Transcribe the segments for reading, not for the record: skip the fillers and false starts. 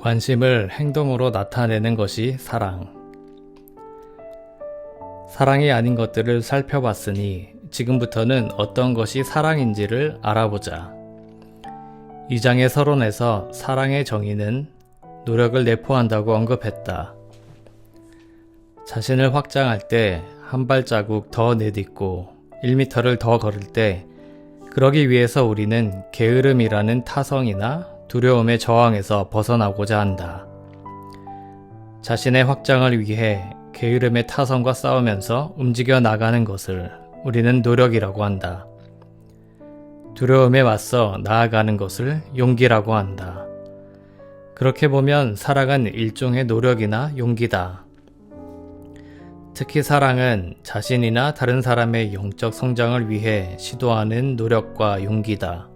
관심을 행동으로 나타내는 것이 사랑. 사랑이 아닌 것들을 살펴봤으니 지금부터는 어떤 것이 사랑인지를 알아보자. 2장의 서론에서 사랑의 정의는 노력을 내포한다고 언급했다. 자신을 확장할 때 한 발자국 더 내딛고 1미터를 더 걸을 때 그러기 위해서 우리는 게으름이라는 타성이나 두려움의 저항에서 벗어나고자 한다. 자신의 확장을 위해 게으름의 타성과 싸우면서 움직여 나가는 것을 우리는 노력이라고 한다. 두려움에 맞서 나아가는 것을 용기라고 한다. 그렇게 보면 사랑은 일종의 노력이나 용기다. 특히 사랑은 자신이나 다른 사람의 영적 성장을 위해 시도하는 노력과 용기다.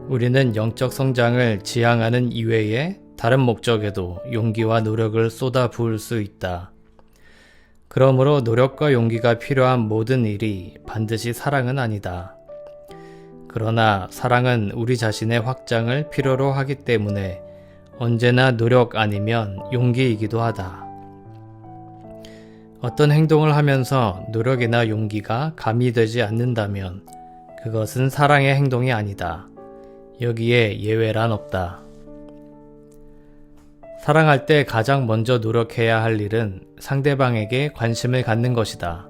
우리는 영적 성장을 지향하는 이외에 다른 목적에도 용기와 노력을 쏟아 부을 수 있다. 그러므로 노력과 용기가 필요한 모든 일이 반드시 사랑은 아니다. 그러나 사랑은 우리 자신의 확장을 필요로 하기 때문에 언제나 노력 아니면 용기이기도 하다. 어떤 행동을 하면서 노력이나 용기가 가미되지 않는다면 그것은 사랑의 행동이 아니다. 여기에 예외란 없다. 사랑할 때 가장 먼저 노력해야 할 일은 상대방에게 관심을 갖는 것이다.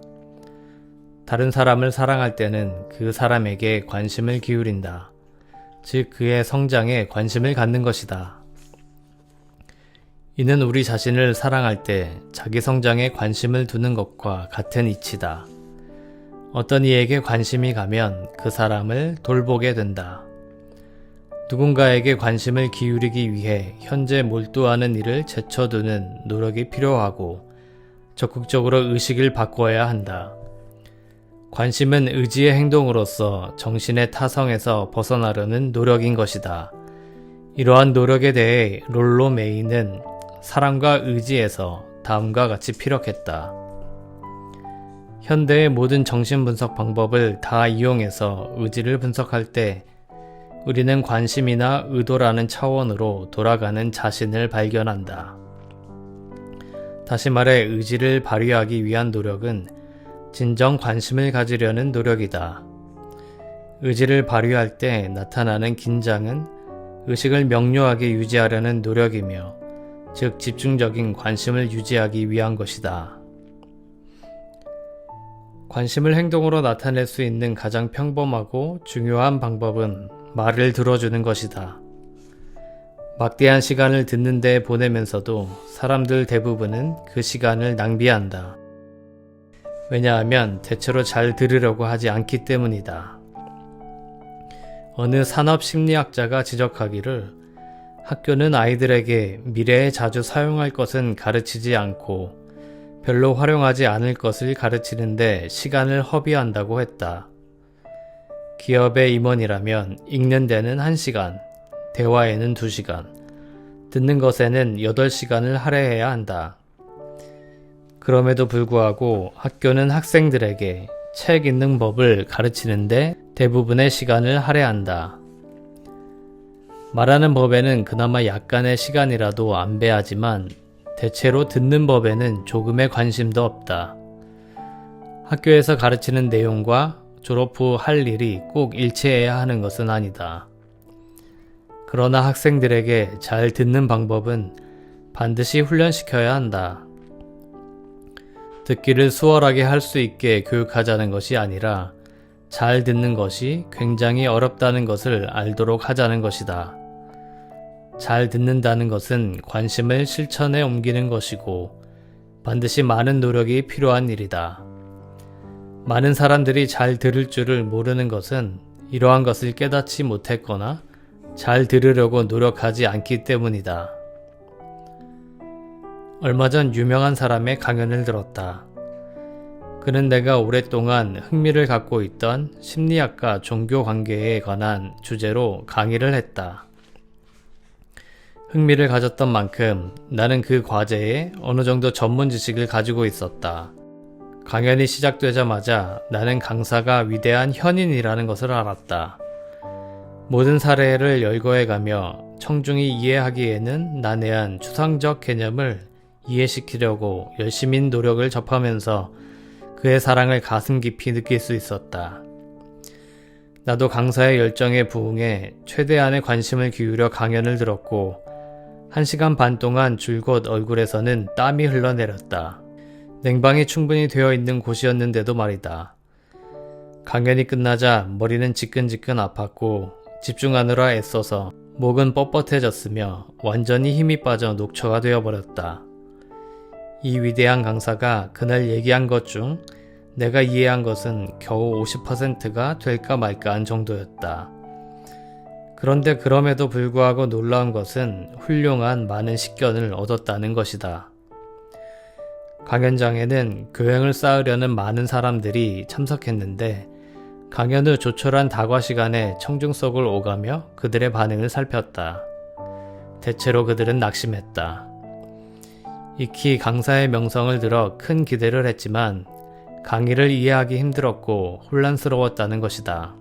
다른 사람을 사랑할 때는 그 사람에게 관심을 기울인다. 즉 그의 성장에 관심을 갖는 것이다. 이는 우리 자신을 사랑할 때 자기 성장에 관심을 두는 것과 같은 이치다. 어떤 이에게 관심이 가면 그 사람을 돌보게 된다. 누군가에게 관심을 기울이기 위해 현재 몰두하는 일을 제쳐두는 노력이 필요하고 적극적으로 의식을 바꿔야 한다. 관심은 의지의 행동으로서 정신의 타성에서 벗어나려는 노력인 것이다. 이러한 노력에 대해 롤로 메이는 사랑과 의지에서 다음과 같이 피력했다. 현대의 모든 정신분석 방법을 다 이용해서 의지를 분석할 때 우리는 관심이나 의도라는 차원으로 돌아가는 자신을 발견한다. 다시 말해 의지를 발휘하기 위한 노력은 진정 관심을 가지려는 노력이다. 의지를 발휘할 때 나타나는 긴장은 의식을 명료하게 유지하려는 노력이며 즉 집중적인 관심을 유지하기 위한 것이다. 관심을 행동으로 나타낼 수 있는 가장 평범하고 중요한 방법은 말을 들어주는 것이다. 막대한 시간을 듣는 데 보내면서도 사람들 대부분은 그 시간을 낭비한다. 왜냐하면 대체로 잘 들으려고 하지 않기 때문이다. 어느 산업심리학자가 지적하기를 학교는 아이들에게 미래에 자주 사용할 것은 가르치지 않고 별로 활용하지 않을 것을 가르치는데 시간을 허비한다고 했다. 기업의 임원이라면 읽는 데는 1시간, 대화에는 2시간, 듣는 것에는 8시간을 할애해야 한다. 그럼에도 불구하고 학교는 학생들에게 책 읽는 법을 가르치는데 대부분의 시간을 할애한다. 말하는 법에는 그나마 약간의 시간이라도 안배하지만 대체로 듣는 법에는 조금의 관심도 없다. 학교에서 가르치는 내용과 졸업 후 할 일이 꼭 일치해야 하는 것은 아니다. 그러나 학생들에게 잘 듣는 방법은 반드시 훈련시켜야 한다. 듣기를 수월하게 할 수 있게 교육하자는 것이 아니라 잘 듣는 것이 굉장히 어렵다는 것을 알도록 하자는 것이다. 잘 듣는다는 것은 관심을 실천에 옮기는 것이고 반드시 많은 노력이 필요한 일이다. 많은 사람들이 잘 들을 줄을 모르는 것은 이러한 것을 깨닫지 못했거나 잘 들으려고 노력하지 않기 때문이다. 얼마 전 유명한 사람의 강연을 들었다. 그는 내가 오랫동안 흥미를 갖고 있던 심리학과 종교 관계에 관한 주제로 강의를 했다. 흥미를 가졌던 만큼 나는 그 과제에 어느 정도 전문 지식을 가지고 있었다. 강연이 시작되자마자 나는 강사가 위대한 현인이라는 것을 알았다. 모든 사례를 열거해가며 청중이 이해하기에는 난해한 추상적 개념을 이해시키려고 열심히 노력을 접하면서 그의 사랑을 가슴 깊이 느낄 수 있었다. 나도 강사의 열정에 부응해 최대한의 관심을 기울여 강연을 들었고 1시간 반 동안 줄곧 얼굴에서는 땀이 흘러내렸다. 냉방이 충분히 되어 있는 곳이었는데도 말이다. 강연이 끝나자 머리는 지끈지끈 아팠고 집중하느라 애써서 목은 뻣뻣해졌으며 완전히 힘이 빠져 녹초가 되어버렸다. 이 위대한 강사가 그날 얘기한 것 중 내가 이해한 것은 겨우 50%가 될까 말까한 정도였다. 그런데 그럼에도 불구하고 놀라운 것은 훌륭한 많은 식견을 얻었다는 것이다. 강연장에는 교양을 쌓으려는 많은 사람들이 참석했는데 강연 후 조촐한 다과 시간에 청중 속을 오가며 그들의 반응을 살폈다. 대체로 그들은 낙심했다. 익히 강사의 명성을 들어 큰 기대를 했지만 강의를 이해하기 힘들었고 혼란스러웠다는 것이다.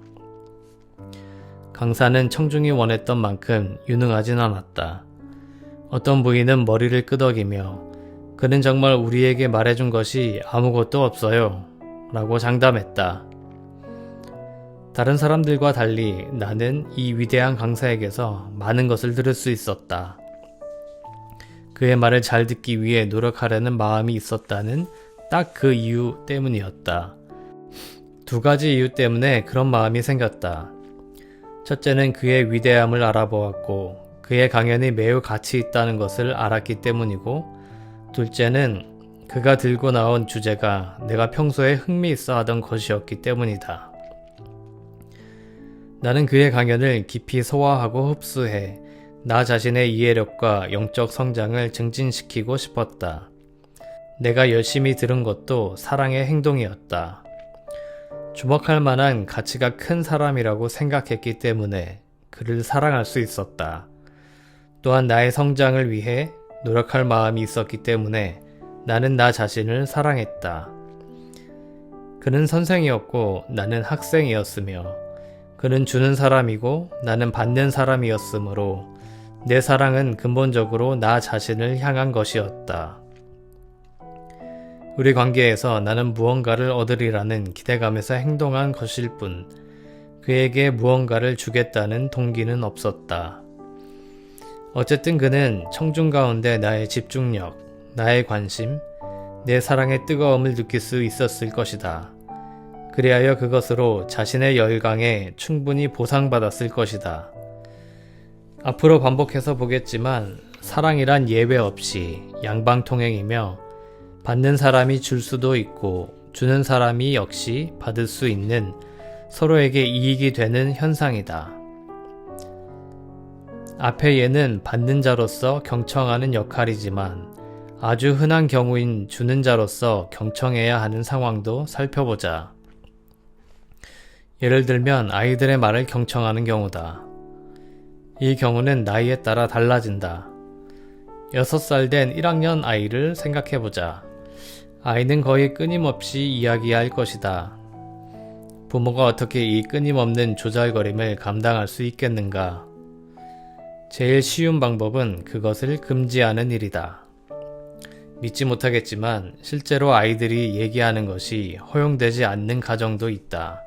강사는 청중이 원했던 만큼 유능하진 않았다. 어떤 부인은 머리를 끄덕이며 그는 정말 우리에게 말해준 것이 아무것도 없어요 라고 장담했다. 다른 사람들과 달리 나는 이 위대한 강사에게서 많은 것을 들을 수 있었다. 그의 말을 잘 듣기 위해 노력하려는 마음이 있었다는 딱 그 이유 때문이었다. 2가지 이유 때문에 그런 마음이 생겼다. 첫째는 그의 위대함을 알아보았고 그의 강연이 매우 가치 있다는 것을 알았기 때문이고, 둘째는 그가 들고 나온 주제가 내가 평소에 흥미있어 하던 것이었기 때문이다. 나는 그의 강연을 깊이 소화하고 흡수해 나 자신의 이해력과 영적 성장을 증진시키고 싶었다. 내가 열심히 들은 것도 사랑의 행동이었다. 주목할 만한 가치가 큰 사람이라고 생각했기 때문에 그를 사랑할 수 있었다. 또한 나의 성장을 위해 노력할 마음이 있었기 때문에 나는 나 자신을 사랑했다. 그는 선생이었고 나는 학생이었으며 그는 주는 사람이고 나는 받는 사람이었으므로 내 사랑은 근본적으로 나 자신을 향한 것이었다. 우리 관계에서 나는 무언가를 얻으리라는 기대감에서 행동한 것일 뿐 그에게 무언가를 주겠다는 동기는 없었다. 어쨌든 그는 청중 가운데 나의 집중력, 나의 관심, 내 사랑의 뜨거움을 느낄 수 있었을 것이다. 그리하여 그것으로 자신의 열강에 충분히 보상받았을 것이다. 앞으로 반복해서 보겠지만 사랑이란 예외 없이 양방통행이며 받는 사람이 줄 수도 있고 주는 사람이 역시 받을 수 있는 서로에게 이익이 되는 현상이다. 앞의 예는 받는 자로서 경청하는 역할이지만 아주 흔한 경우인 주는 자로서 경청해야 하는 상황도 살펴보자. 예를 들면 아이들의 말을 경청하는 경우다. 이 경우는 나이에 따라 달라진다. 6살 된 1학년 아이를 생각해보자. 아이는 거의 끊임없이 이야기할 것이다. 부모가 어떻게 이 끊임없는 조잘거림을 감당할 수 있겠는가? 제일 쉬운 방법은 그것을 금지하는 일이다. 믿지 못하겠지만 실제로 아이들이 얘기하는 것이 허용되지 않는 가정도 있다.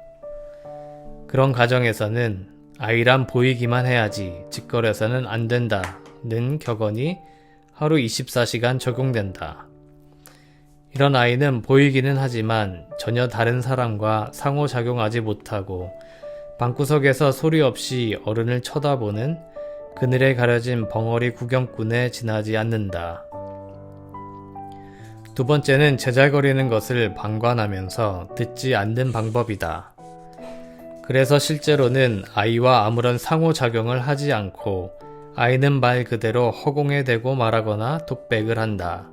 그런 가정에서는 아이란 보이기만 해야지 짓거려서는 안 된다는 격언이 하루 24시간 적용된다. 이런 아이는 보이기는 하지만 전혀 다른 사람과 상호작용하지 못하고 방구석에서 소리 없이 어른을 쳐다보는 그늘에 가려진 벙어리 구경꾼에 지나지 않는다. 두 번째는 제잘거리는 것을 방관하면서 듣지 않는 방법이다. 그래서 실제로는 아이와 아무런 상호작용을 하지 않고 아이는 말 그대로 허공에 대고 말하거나 독백을 한다.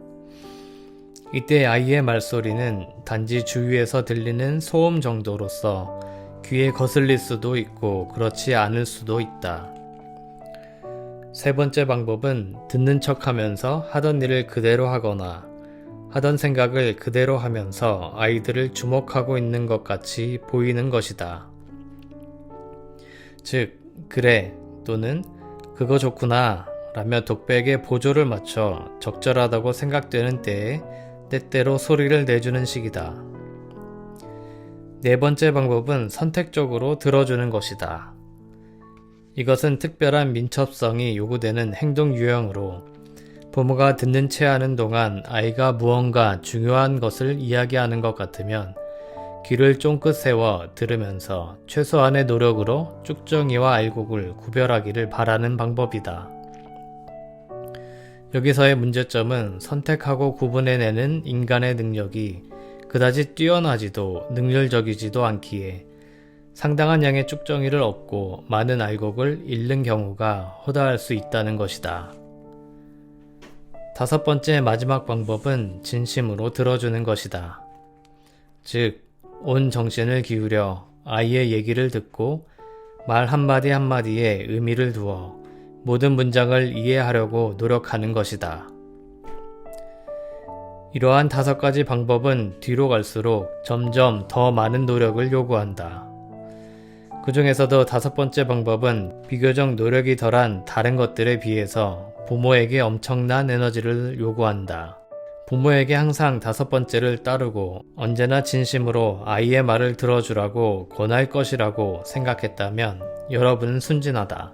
이때 아이의 말소리는 단지 주위에서 들리는 소음 정도로서 귀에 거슬릴 수도 있고 그렇지 않을 수도 있다. 세 번째 방법은 듣는 척하면서 하던 일을 그대로 하거나 하던 생각을 그대로 하면서 아이들을 주목하고 있는 것 같이 보이는 것이다. 즉, 그래 또는 그거 좋구나 라며 독백에 보조를 맞춰 적절하다고 생각되는 때에 때때로 소리를 내주는 식이다. 네 번째 방법은 선택적으로 들어주는 것이다. 이것은 특별한 민첩성이 요구되는 행동 유형으로 부모가 듣는 채 하는 동안 아이가 무언가 중요한 것을 이야기하는 것 같으면 귀를 쫑긋 세워 들으면서 최소한의 노력으로 쭉정이와 알곡을 구별하기를 바라는 방법이다. 여기서의 문제점은 선택하고 구분해내는 인간의 능력이 그다지 뛰어나지도 능률적이지도 않기에 상당한 양의 쭉정이를 얻고 많은 알곡을 잃는 경우가 허다할 수 있다는 것이다. 다섯 번째 마지막 방법은 진심으로 들어주는 것이다. 즉, 온 정신을 기울여 아이의 얘기를 듣고 말 한마디 한마디에 의미를 두어 모든 문장을 이해하려고 노력하는 것이다. 이러한 다섯 가지 방법은 뒤로 갈수록 점점 더 많은 노력을 요구한다. 그 중에서도 다섯 번째 방법은 비교적 노력이 덜한 다른 것들에 비해서 부모에게 엄청난 에너지를 요구한다. 부모에게 항상 다섯 번째를 따르고 언제나 진심으로 아이의 말을 들어주라고 권할 것이라고 생각했다면 여러분은 순진하다.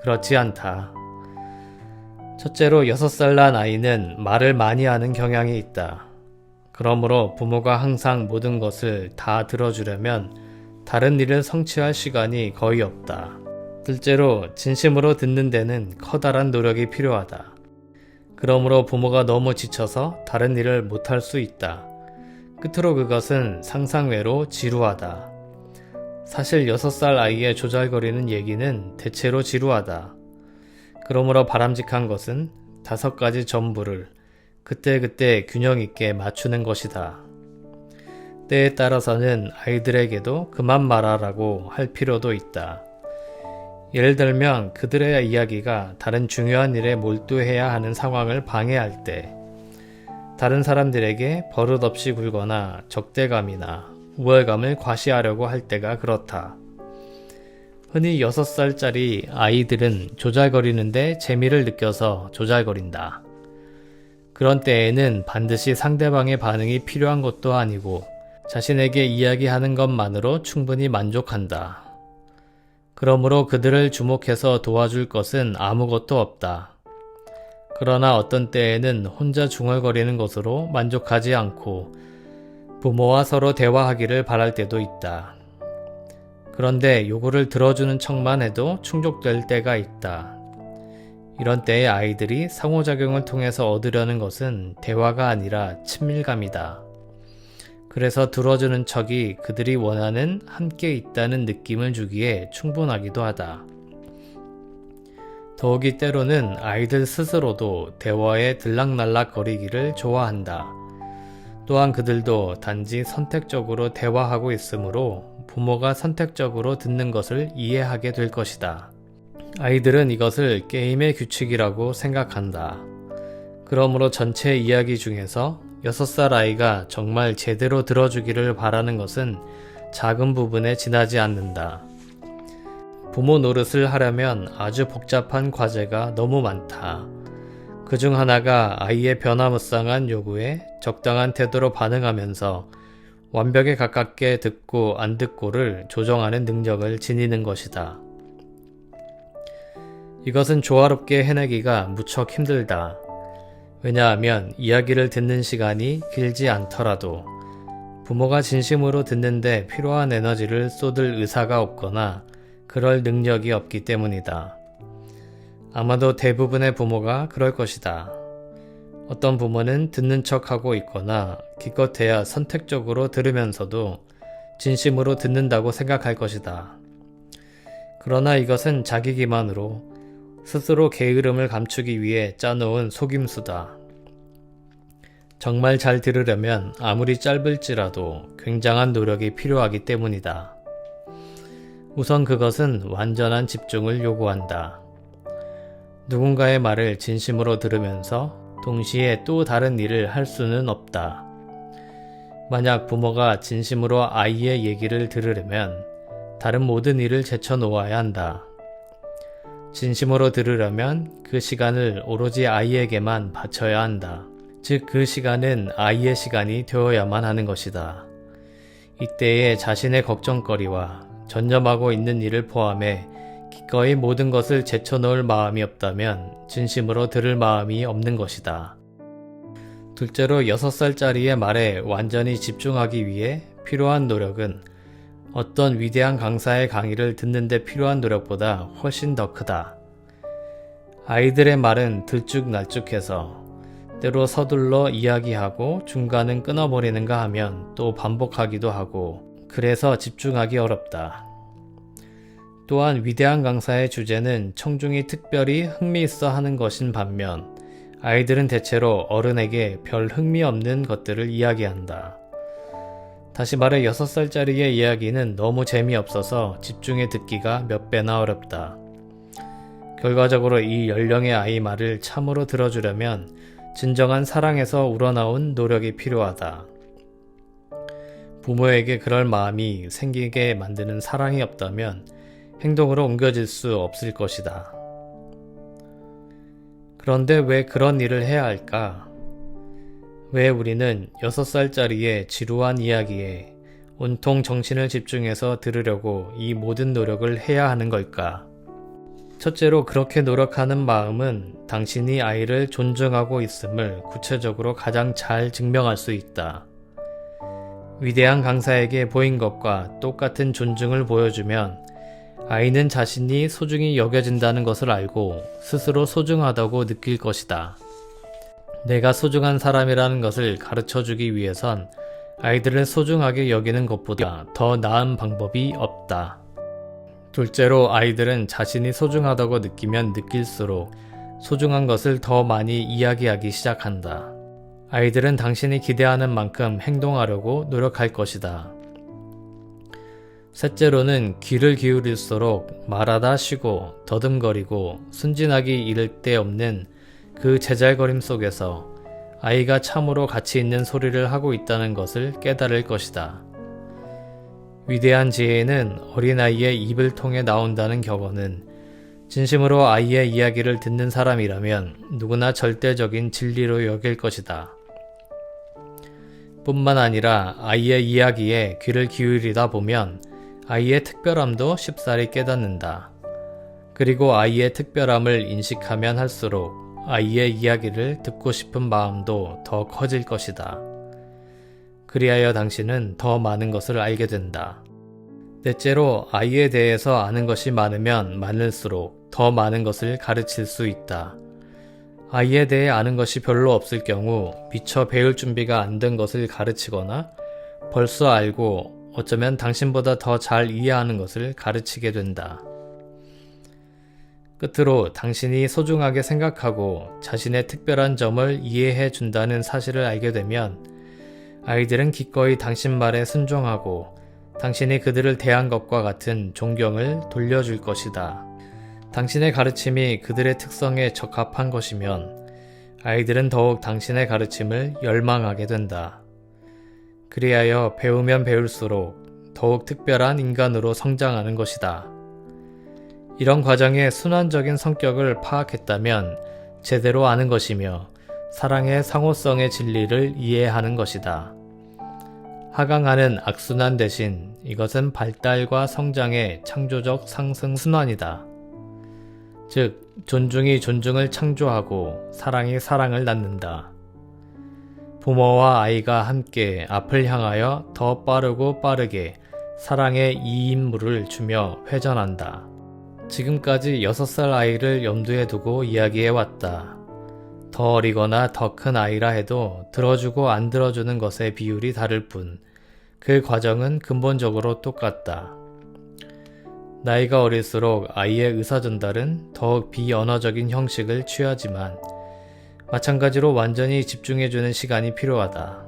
그렇지 않다. 첫째로 6살 난 아이는 말을 많이 하는 경향이 있다. 그러므로 부모가 항상 모든 것을 다 들어주려면 다른 일을 성취할 시간이 거의 없다. 둘째로 진심으로 듣는 데는 커다란 노력이 필요하다. 그러므로 부모가 너무 지쳐서 다른 일을 못할 수 있다. 끝으로 그것은 상상외로 지루하다. 사실 6살 아이의 조잘거리는 얘기는 대체로 지루하다. 그러므로 바람직한 것은 5가지 전부를 그때그때 균형 있게 맞추는 것이다. 때에 따라서는 아이들에게도 그만 말하라고 할 필요도 있다. 예를 들면 그들의 이야기가 다른 중요한 일에 몰두해야 하는 상황을 방해할 때, 다른 사람들에게 버릇없이 굴거나 적대감이나 우월감을 과시하려고 할 때가 그렇다. 흔히 6살짜리 아이들은 조잘거리는데 재미를 느껴서 조잘거린다. 그런 때에는 반드시 상대방의 반응이 필요한 것도 아니고 자신에게 이야기하는 것만으로 충분히 만족한다. 그러므로 그들을 주목해서 도와줄 것은 아무것도 없다. 그러나 어떤 때에는 혼자 중얼거리는 것으로 만족하지 않고 부모와 서로 대화하기를 바랄 때도 있다. 그런데 요구를 들어주는 척만 해도 충족될 때가 있다. 이런 때에 아이들이 상호작용을 통해서 얻으려는 것은 대화가 아니라 친밀감이다. 그래서 들어주는 척이 그들이 원하는 함께 있다는 느낌을 주기에 충분하기도 하다. 더욱이 때로는 아이들 스스로도 대화에 들락날락거리기를 좋아한다. 또한 그들도 단지 선택적으로 대화하고 있으므로 부모가 선택적으로 듣는 것을 이해하게 될 것이다. 아이들은 이것을 게임의 규칙이라고 생각한다. 그러므로 전체 이야기 중에서 6살 아이가 정말 제대로 들어주기를 바라는 것은 작은 부분에 지나지 않는다. 부모 노릇을 하려면 아주 복잡한 과제가 너무 많다. 그중 하나가 아이의 변화무쌍한 요구에 적당한 태도로 반응하면서 완벽에 가깝게 듣고 안 듣고를 조정하는 능력을 지니는 것이다. 이것은 조화롭게 해내기가 무척 힘들다. 왜냐하면 이야기를 듣는 시간이 길지 않더라도 부모가 진심으로 듣는데 필요한 에너지를 쏟을 의사가 없거나 그럴 능력이 없기 때문이다. 아마도 대부분의 부모가 그럴 것이다. 어떤 부모는 듣는 척하고 있거나 기껏해야 선택적으로 들으면서도 진심으로 듣는다고 생각할 것이다. 그러나 이것은 자기 기만으로 스스로 게으름을 감추기 위해 짜놓은 속임수다. 정말 잘 들으려면 아무리 짧을지라도 굉장한 노력이 필요하기 때문이다. 우선 그것은 완전한 집중을 요구한다. 누군가의 말을 진심으로 들으면서 동시에 또 다른 일을 할 수는 없다. 만약 부모가 진심으로 아이의 얘기를 들으려면 다른 모든 일을 제쳐놓아야 한다. 진심으로 들으려면 그 시간을 오로지 아이에게만 바쳐야 한다. 즉, 그 시간은 아이의 시간이 되어야만 하는 것이다. 이때에 자신의 걱정거리와 전념하고 있는 일을 포함해 기꺼이 모든 것을 제쳐놓을 마음이 없다면 진심으로 들을 마음이 없는 것이다. 둘째로 6살짜리의 말에 완전히 집중하기 위해 필요한 노력은 어떤 위대한 강사의 강의를 듣는 데 필요한 노력보다 훨씬 더 크다. 아이들의 말은 들쭉날쭉해서 때로 서둘러 이야기하고 중간은 끊어버리는가 하면 또 반복하기도 하고 그래서 집중하기 어렵다. 또한 위대한 강사의 주제는 청중이 특별히 흥미있어 하는 것인 반면 아이들은 대체로 어른에게 별 흥미없는 것들을 이야기한다. 다시 말해 6살짜리의 이야기는 너무 재미없어서 집중해 듣기가 몇 배나 어렵다. 결과적으로 이 연령의 아이 말을 참으로 들어주려면 진정한 사랑에서 우러나온 노력이 필요하다. 부모에게 그럴 마음이 생기게 만드는 사랑이 없다면 행동으로 옮겨질 수 없을 것이다. 그런데 왜 그런 일을 해야 할까? 왜 우리는 6살짜리의 지루한 이야기에 온통 정신을 집중해서 들으려고 이 모든 노력을 해야 하는 걸까? 첫째로 그렇게 노력하는 마음은 당신이 아이를 존중하고 있음을 구체적으로 가장 잘 증명할 수 있다. 위대한 강사에게 보인 것과 똑같은 존중을 보여주면 아이는 자신이 소중히 여겨진다는 것을 알고 스스로 소중하다고 느낄 것이다. 내가 소중한 사람이라는 것을 가르쳐주기 위해선 아이들을 소중하게 여기는 것보다 더 나은 방법이 없다. 둘째로 아이들은 자신이 소중하다고 느끼면 느낄수록 소중한 것을 더 많이 이야기하기 시작한다. 아이들은 당신이 기대하는 만큼 행동하려고 노력할 것이다. 셋째로는 귀를 기울일수록 말하다 쉬고 더듬거리고 순진하기 이를 데 없는 그 제잘거림 속에서 아이가 참으로 가치 있는 소리를 하고 있다는 것을 깨달을 것이다. 위대한 지혜는 어린아이의 입을 통해 나온다는 격언은 진심으로 아이의 이야기를 듣는 사람이라면 누구나 절대적인 진리로 여길 것이다. 뿐만 아니라 아이의 이야기에 귀를 기울이다 보면 아이의 특별함도 쉽사리 깨닫는다. 그리고 아이의 특별함을 인식하면 할수록 아이의 이야기를 듣고 싶은 마음도 더 커질 것이다. 그리하여 당신은 더 많은 것을 알게 된다. 넷째로 아이에 대해서 아는 것이 많으면 많을수록 더 많은 것을 가르칠 수 있다. 아이에 대해 아는 것이 별로 없을 경우 미처 배울 준비가 안 된 것을 가르치거나 벌써 알고 어쩌면 당신보다 더 잘 이해하는 것을 가르치게 된다. 끝으로 당신이 소중하게 생각하고 자신의 특별한 점을 이해해 준다는 사실을 알게 되면 아이들은 기꺼이 당신 말에 순종하고 당신이 그들을 대한 것과 같은 존경을 돌려줄 것이다. 당신의 가르침이 그들의 특성에 적합한 것이면 아이들은 더욱 당신의 가르침을 열망하게 된다. 그리하여 배우면 배울수록 더욱 특별한 인간으로 성장하는 것이다. 이런 과정의 순환적인 성격을 파악했다면 제대로 아는 것이며 사랑의 상호성의 진리를 이해하는 것이다. 하강하는 악순환 대신 이것은 발달과 성장의 창조적 상승 순환이다. 즉, 존중이 존중을 창조하고 사랑이 사랑을 낳는다. 부모와 아이가 함께 앞을 향하여 더 빠르고 빠르게 사랑의 이인물을 주며 회전한다. 지금까지 6살 아이를 염두에 두고 이야기해왔다. 더 어리거나 더 큰 아이라 해도 들어주고 안 들어주는 것의 비율이 다를 뿐 그 과정은 근본적으로 똑같다. 나이가 어릴수록 아이의 의사전달은 더욱 비언어적인 형식을 취하지만 마찬가지로 완전히 집중해주는 시간이 필요하다.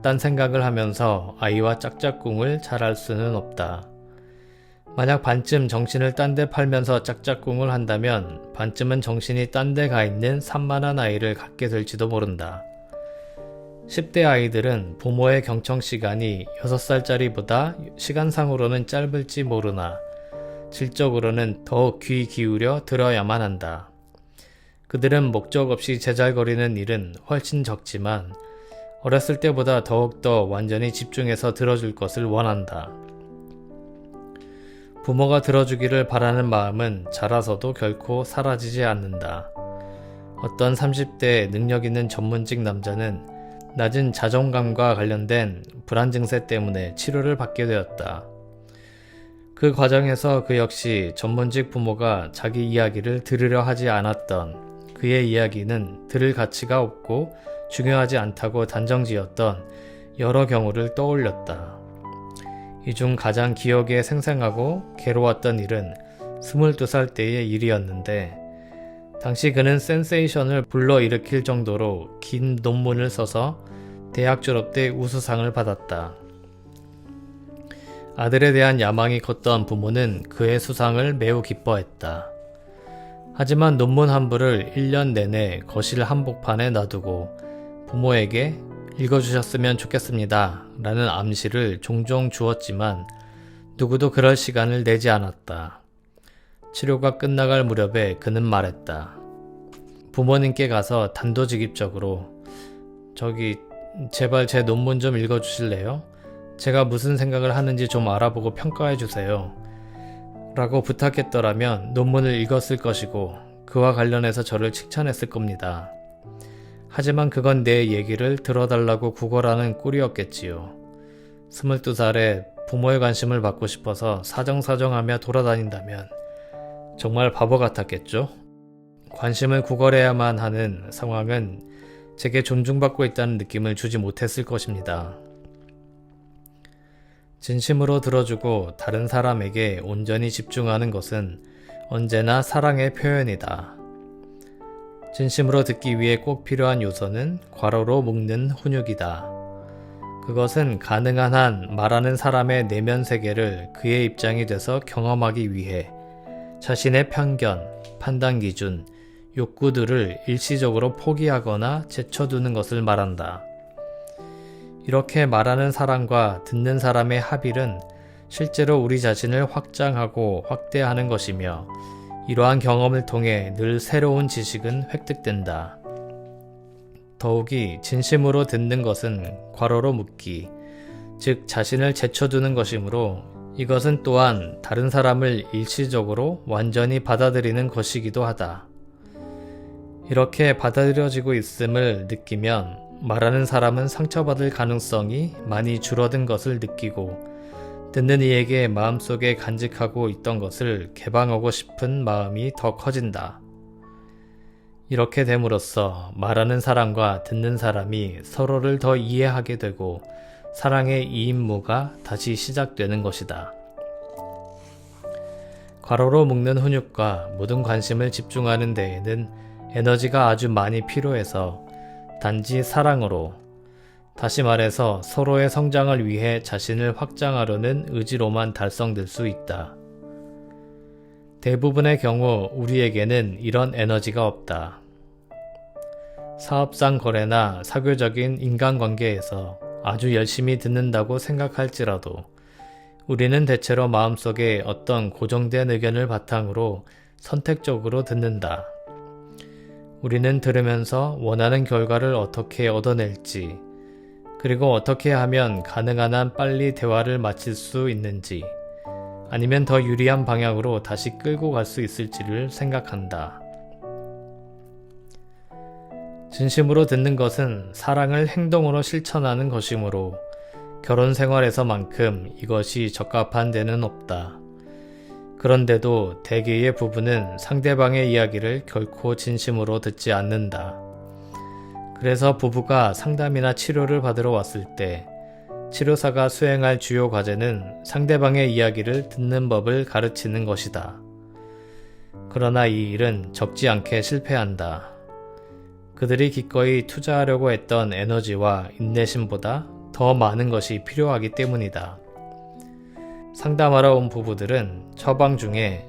딴 생각을 하면서 아이와 짝짝꿍을 잘할 수는 없다. 만약 반쯤 정신을 딴 데 팔면서 짝짝꿍을 한다면 반쯤은 정신이 딴 데 가 있는 산만한 아이를 갖게 될지도 모른다. 10대 아이들은 부모의 경청 시간이 6살짜리보다 시간상으로는 짧을지 모르나 질적으로는 더욱 귀 기울여 들어야만 한다. 그들은 목적 없이 제잘거리는 일은 훨씬 적지만 어렸을 때보다 더욱더 완전히 집중해서 들어줄 것을 원한다. 부모가 들어주기를 바라는 마음은 자라서도 결코 사라지지 않는다. 어떤 30대 능력 있는 전문직 남자는 낮은 자존감과 관련된 불안 증세 때문에 치료를 받게 되었다. 그 과정에서 그 역시 전문직 부모가 자기 이야기를 들으려 하지 않았던 그의 이야기는 들을 가치가 없고 중요하지 않다고 단정지었던 여러 경우를 떠올렸다. 이 중 가장 기억에 생생하고 괴로웠던 일은 22살 때의 일이었는데 당시 그는 센세이션을 불러일으킬 정도로 긴 논문을 써서 대학 졸업 때 우수상을 받았다. 아들에 대한 야망이 컸던 부모는 그의 수상을 매우 기뻐했다. 하지만 논문 한 부를 1년 내내 거실 한복판에 놔두고 부모에게 읽어주셨으면 좋겠습니다 라는 암시를 종종 주었지만 누구도 그럴 시간을 내지 않았다. 치료가 끝나갈 무렵에 그는 말했다. 부모님께 가서 단도직입적으로 저기 제발 제 논문 좀 읽어주실래요? 제가 무슨 생각을 하는지 좀 알아보고 평가해주세요. 라고 부탁했더라면 논문을 읽었을 것이고 그와 관련해서 저를 칭찬했을 겁니다. 하지만 그건 내 얘기를 들어달라고 구걸하는 꼴이었겠지요. 22살에 부모의 관심을 받고 싶어서 사정사정하며 돌아다닌다면 정말 바보 같았겠죠? 관심을 구걸해야만 하는 상황은 제게 존중받고 있다는 느낌을 주지 못했을 것입니다. 진심으로 들어주고 다른 사람에게 온전히 집중하는 것은 언제나 사랑의 표현이다. 진심으로 듣기 위해 꼭 필요한 요소는 괄호로 묶는 훈육이다. 그것은 가능한 한 말하는 사람의 내면 세계를 그의 입장이 돼서 경험하기 위해 자신의 편견, 판단 기준, 욕구들을 일시적으로 포기하거나 제쳐두는 것을 말한다. 이렇게 말하는 사람과 듣는 사람의 합일은 실제로 우리 자신을 확장하고 확대하는 것이며 이러한 경험을 통해 늘 새로운 지식은 획득된다. 더욱이 진심으로 듣는 것은 괄호로 묶기, 즉 자신을 제쳐두는 것이므로 이것은 또한 다른 사람을 일시적으로 완전히 받아들이는 것이기도 하다. 이렇게 받아들여지고 있음을 느끼면 말하는 사람은 상처받을 가능성이 많이 줄어든 것을 느끼고 듣는 이에게 마음속에 간직하고 있던 것을 개방하고 싶은 마음이 더 커진다. 이렇게 됨으로써 말하는 사람과 듣는 사람이 서로를 더 이해하게 되고 사랑의 이임무가 다시 시작되는 것이다. 괄호로 묶는 훈육과 모든 관심을 집중하는 데에는 에너지가 아주 많이 필요해서 단지 사랑으로, 다시 말해서 서로의 성장을 위해 자신을 확장하려는 의지로만 달성될 수 있다. 대부분의 경우 우리에게는 이런 에너지가 없다. 사업상 거래나 사교적인 인간관계에서 아주 열심히 듣는다고 생각할지라도 우리는 대체로 마음속에 어떤 고정된 의견을 바탕으로 선택적으로 듣는다. 우리는 들으면서 원하는 결과를 어떻게 얻어낼지, 그리고 어떻게 하면 가능한 한 빨리 대화를 마칠 수 있는지, 아니면 더 유리한 방향으로 다시 끌고 갈 수 있을지를 생각한다. 진심으로 듣는 것은 사랑을 행동으로 실천하는 것이므로 결혼 생활에서만큼 이것이 적합한 데는 없다. 그런데도 대개의 부부는 상대방의 이야기를 결코 진심으로 듣지 않는다. 그래서 부부가 상담이나 치료를 받으러 왔을 때 치료사가 수행할 주요 과제는 상대방의 이야기를 듣는 법을 가르치는 것이다. 그러나 이 일은 적지 않게 실패한다. 그들이 기꺼이 투자하려고 했던 에너지와 인내심보다 더 많은 것이 필요하기 때문이다. 상담하러 온 부부들은 처방 중에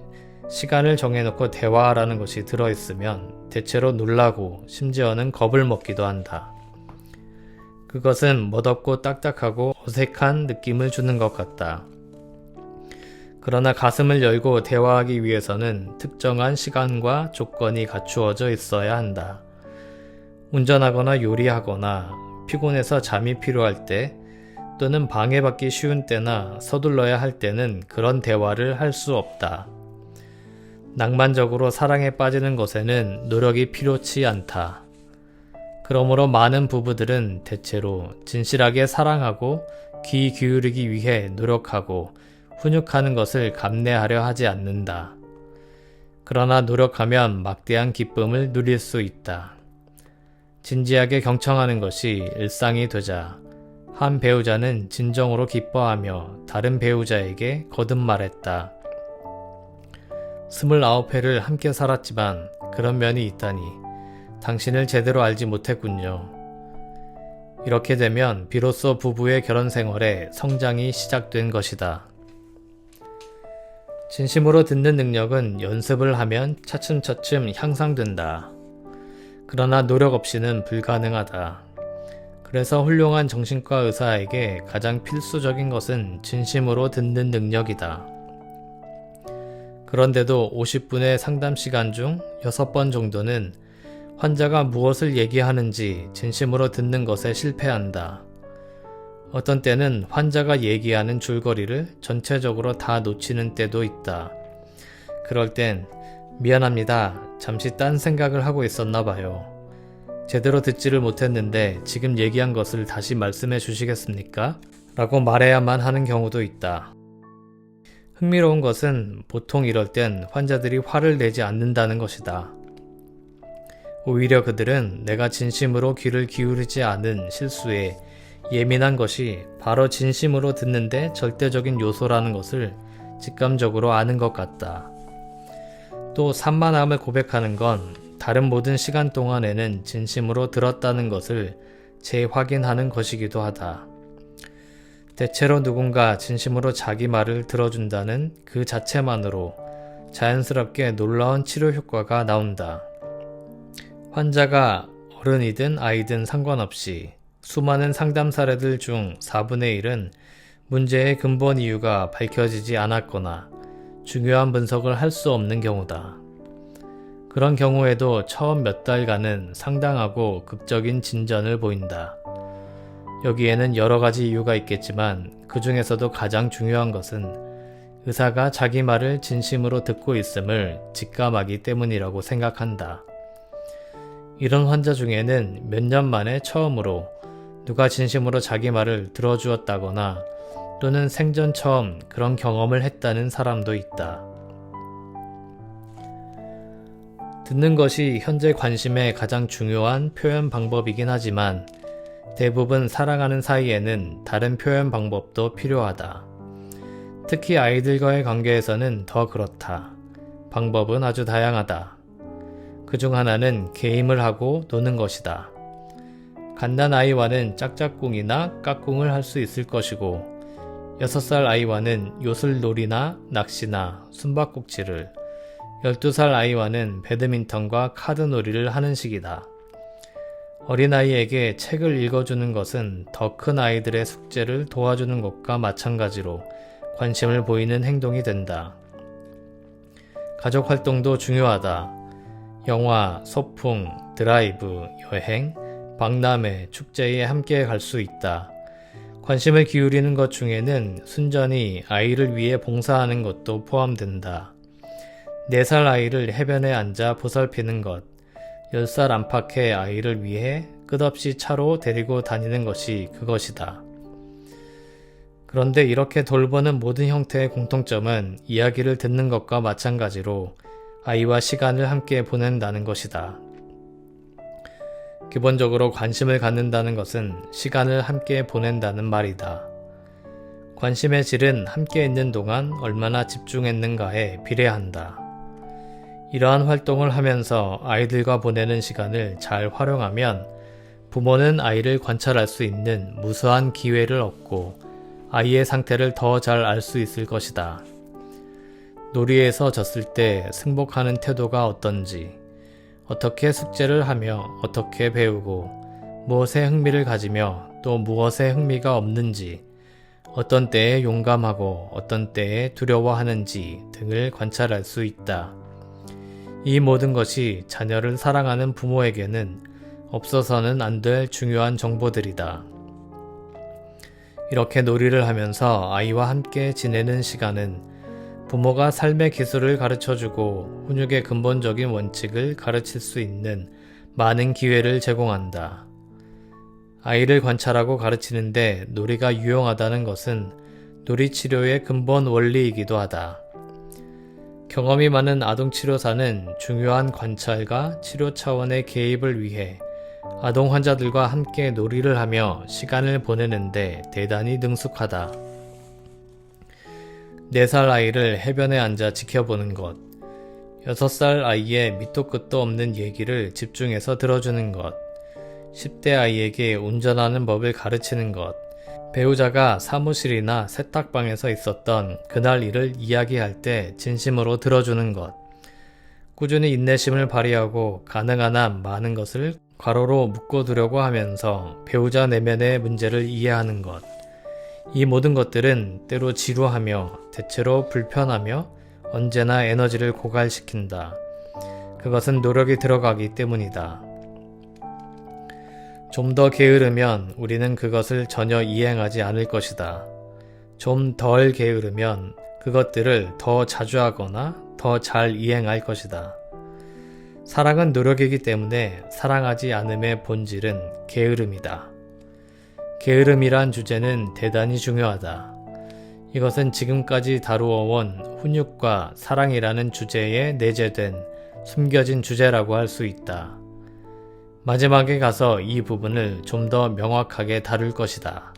시간을 정해놓고 대화하라는 것이 들어있으면 대체로 놀라고 심지어는 겁을 먹기도 한다. 그것은 멋없고 딱딱하고 어색한 느낌을 주는 것 같다. 그러나 가슴을 열고 대화하기 위해서는 특정한 시간과 조건이 갖추어져 있어야 한다. 운전하거나 요리하거나 피곤해서 잠이 필요할 때 또는 방해받기 쉬운 때나 서둘러야 할 때는 그런 대화를 할 수 없다. 낭만적으로 사랑에 빠지는 것에는 노력이 필요치 않다. 그러므로 많은 부부들은 대체로 진실하게 사랑하고 귀 기울이기 위해 노력하고 훈육하는 것을 감내하려 하지 않는다. 그러나 노력하면 막대한 기쁨을 누릴 수 있다. 진지하게 경청하는 것이 일상이 되자 한 배우자는 진정으로 기뻐하며 다른 배우자에게 거듭 말했다. 29회를 함께 살았지만 그런 면이 있다니 당신을 제대로 알지 못했군요. 이렇게 되면 비로소 부부의 결혼 생활에 성장이 시작된 것이다. 진심으로 듣는 능력은 연습을 하면 차츰차츰 향상된다. 그러나 노력 없이는 불가능하다. 그래서 훌륭한 정신과 의사에게 가장 필수적인 것은 진심으로 듣는 능력이다. 그런데도 50분의 상담 시간 중 6번 정도는 환자가 무엇을 얘기하는지 진심으로 듣는 것에 실패한다. 어떤 때는 환자가 얘기하는 줄거리를 전체적으로 다 놓치는 때도 있다. 그럴 땐 미안합니다. 잠시 딴 생각을 하고 있었나 봐요. 제대로 듣지를 못했는데 지금 얘기한 것을 다시 말씀해 주시겠습니까? 라고 말해야만 하는 경우도 있다. 흥미로운 것은 보통 이럴 땐 환자들이 화를 내지 않는다는 것이다. 오히려 그들은 내가 진심으로 귀를 기울이지 않은 실수에 예민한 것이 바로 진심으로 듣는데 절대적인 요소라는 것을 직감적으로 아는 것 같다. 또 산만함을 고백하는 건 다른 모든 시간 동안에는 진심으로 들었다는 것을 재확인하는 것이기도 하다. 대체로 누군가 진심으로 자기 말을 들어준다는 그 자체만으로 자연스럽게 놀라운 치료 효과가 나온다. 환자가 어른이든 아이든 상관없이 수많은 상담 사례들 중 4분의 1은 문제의 근본 이유가 밝혀지지 않았거나 중요한 분석을 할 수 없는 경우다. 그런 경우에도 처음 몇 달간은 상당하고 극적인 진전을 보인다. 여기에는 여러 가지 이유가 있겠지만 그 중에서도 가장 중요한 것은 의사가 자기 말을 진심으로 듣고 있음을 직감하기 때문이라고 생각한다. 이런 환자 중에는 몇 년 만에 처음으로 누가 진심으로 자기 말을 들어주었다거나 또는 생전 처음 그런 경험을 했다는 사람도 있다. 듣는 것이 현재 관심의 가장 중요한 표현 방법이긴 하지만 대부분 사랑하는 사이에는 다른 표현 방법도 필요하다. 특히 아이들과의 관계에서는 더 그렇다. 방법은 아주 다양하다. 그중 하나는 게임을 하고 노는 것이다. 갓난아이와는 짝짝꿍이나 깍꿍을 할 수 있을 것이고 6살 아이와는 요술놀이나 낚시나 숨바꼭질을 12살 아이와는 배드민턴과 카드놀이를 하는 식이다. 어린아이에게 책을 읽어주는 것은 더 큰 아이들의 숙제를 도와주는 것과 마찬가지로 관심을 보이는 행동이 된다. 가족 활동도 중요하다. 영화, 소풍, 드라이브, 여행, 박람회, 축제에 함께 갈 수 있다. 관심을 기울이는 것 중에는 순전히 아이를 위해 봉사하는 것도 포함된다. 4살 아이를 해변에 앉아 보살피는 것, 10살 안팎의 아이를 위해 끝없이 차로 데리고 다니는 것이 그것이다. 그런데 이렇게 돌보는 모든 형태의 공통점은 이야기를 듣는 것과 마찬가지로 아이와 시간을 함께 보낸다는 것이다. 기본적으로 관심을 갖는다는 것은 시간을 함께 보낸다는 말이다. 관심의 질은 함께 있는 동안 얼마나 집중했는가에 비례한다. 이러한 활동을 하면서 아이들과 보내는 시간을 잘 활용하면 부모는 아이를 관찰할 수 있는 무수한 기회를 얻고 아이의 상태를 더 잘 알 수 있을 것이다. 놀이에서 졌을 때 승복하는 태도가 어떤지, 어떻게 숙제를 하며 어떻게 배우고 무엇에 흥미를 가지며 또 무엇에 흥미가 없는지, 어떤 때에 용감하고 어떤 때에 두려워하는지 등을 관찰할 수 있다. 이 모든 것이 자녀를 사랑하는 부모에게는 없어서는 안 될 중요한 정보들이다. 이렇게 놀이를 하면서 아이와 함께 지내는 시간은 부모가 삶의 기술을 가르쳐주고 훈육의 근본적인 원칙을 가르칠 수 있는 많은 기회를 제공한다. 아이를 관찰하고 가르치는데 놀이가 유용하다는 것은 놀이치료의 근본 원리이기도 하다. 경험이 많은 아동치료사는 중요한 관찰과 치료 차원의 개입을 위해 아동 환자들과 함께 놀이를 하며 시간을 보내는데 대단히 능숙하다. 4살 아이를 해변에 앉아 지켜보는 것, 6살 아이의 밑도 끝도 없는 얘기를 집중해서 들어주는 것, 10대 아이에게 운전하는 법을 가르치는 것, 배우자가 사무실이나 세탁방에서 있었던 그날 일을 이야기할 때 진심으로 들어주는 것, 꾸준히 인내심을 발휘하고 가능한 한 많은 것을 괄호로 묶어두려고 하면서 배우자 내면의 문제를 이해하는 것, 이 모든 것들은 때로 지루하며 대체로 불편하며 언제나 에너지를 고갈시킨다. 그것은 노력이 들어가기 때문이다. 좀 더 게으르면 우리는 그것을 전혀 이행하지 않을 것이다. 좀 덜 게으르면 그것들을 더 자주 하거나 더 잘 이행할 것이다. 사랑은 노력이기 때문에 사랑하지 않음의 본질은 게으름이다. 게으름이란 주제는 대단히 중요하다. 이것은 지금까지 다루어온 훈육과 사랑이라는 주제에 내재된 숨겨진 주제라고 할 수 있다. 마지막에 가서 이 부분을 좀 더 명확하게 다룰 것이다.